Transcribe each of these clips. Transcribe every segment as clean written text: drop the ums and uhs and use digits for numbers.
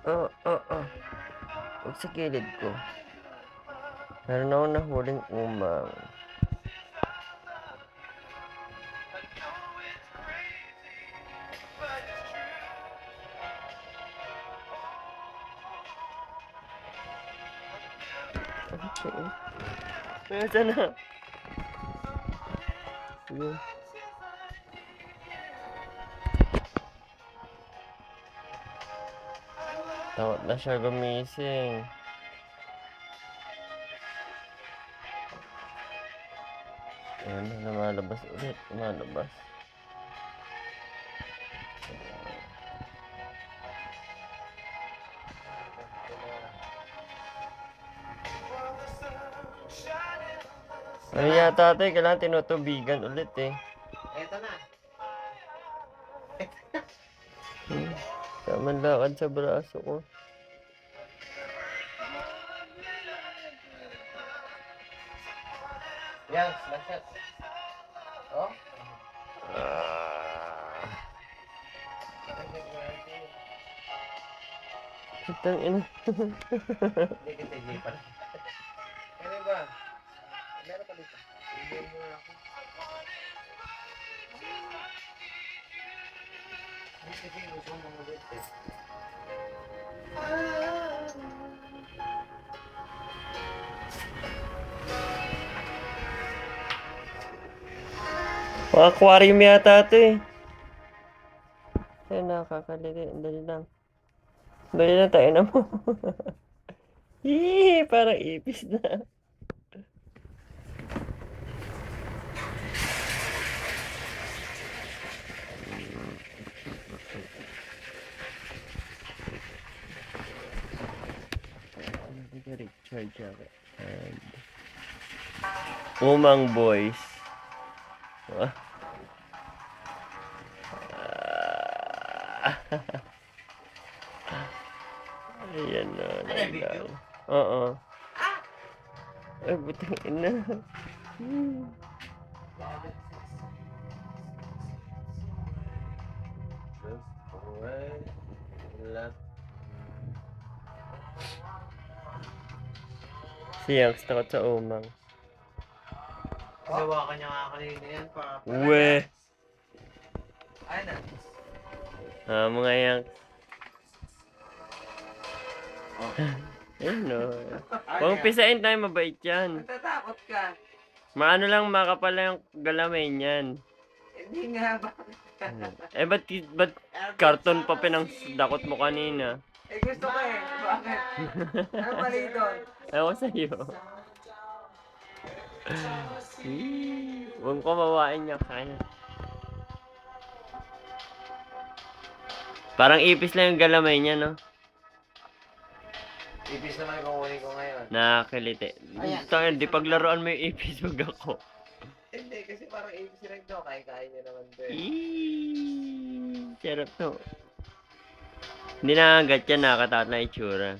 Huwag sa gilid ko. Meron ako nahuling umang. Okay. Nasaan na? Sige. Takot na siya gumising. Ayan na, lumalabas ulit. Lumalabas. Ano yata ate, kailangan tinutubigan ulit eh. Eto na. Tama lakad sa braso ko. Yan, slashot. Oh? Itang ina. Hindi kita ijipan. Ano ba? Meron pa dito. Ijipan mo na ako. Hindi kasi gusto mo ulit eh. Aquarium yata ito eh. Ay, nakakalili. Dali lang. Dali lang tayo na mo. Hii, parang ipis na. Richard Jacket and Umang Boys. Ayan na. Video? Oo. Ay, butang ina. Siyang takot sa umang. Gawa ka niya nga kanina yan pa. We. Ay na. Mga yang. Ayun no. Kung pisain tayo, mabait yan. Natatakot ka. Maano lang, makapal lang yung galamay niyan. Hindi nga ba? Eh, ba't karton pa pinangdakot mo kanina? Eh gusto ko eh. Bakit? Ano mali doon? Ewan sa'yo. Huwag ko mawain niya kaya. Parang ipis lang yung galamay niya, no? Ipis naman yung kukunin ko ngayon. Nakakiliti. Tangin, di paglaruan mo yung ipis, wag ako. Hindi, kasi parang ipis rin to. Kaya niya naman to eh. Sarap to. Hindi nakagat yan, nakakatakot na itsura.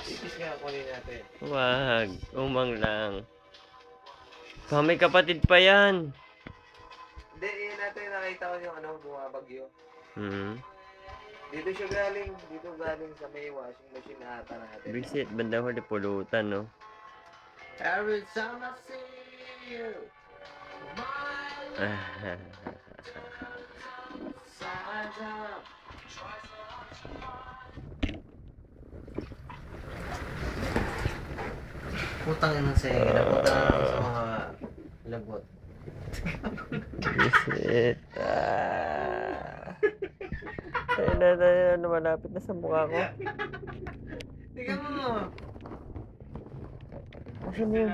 Ipis nga kunin natin. Wag, umang lang. May kapatid pa yan. Hindi, yun natin nakita ko yung ano, bumabagyo. Dito siya galing. Dito galing sa may washing machine na ata natin. Visit, bandang huli pulutan, no? Every time I see you, signs up. Putang ina sa iyo. Napunta na ako sa mga lagot. Visit. Tayo, malapit na sa mukha ko. Tingnan mo. Asan yun?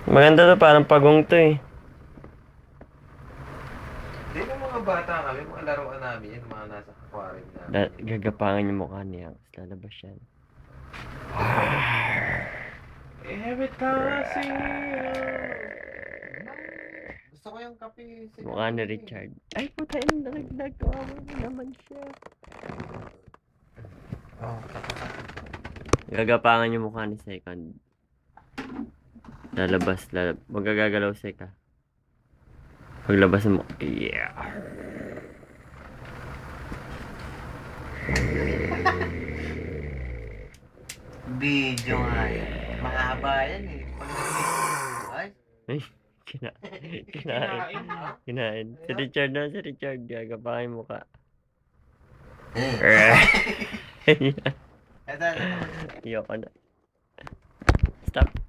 Maganda to, parang pagong to eh. Di ba mga bata kami, mga laruan namin yan, mga nasa aquarium namin. Gagapangan yung mukha niya. Lalabas yan. Every time I see you. Gusto ko yung kape. Mukha ni Richard. Ay, putain, nalaglag. Kawawa naman siya. Gagapangan yung mukha ni Second. Magagagalaw siya ka. Paglabas mo, yeah. Video nga yan. Mahaba yan eh. Ay, Ay, kinain. Si Richard na, si Richard. Gagapakin mo ka. ito. Ayoko na. Stop.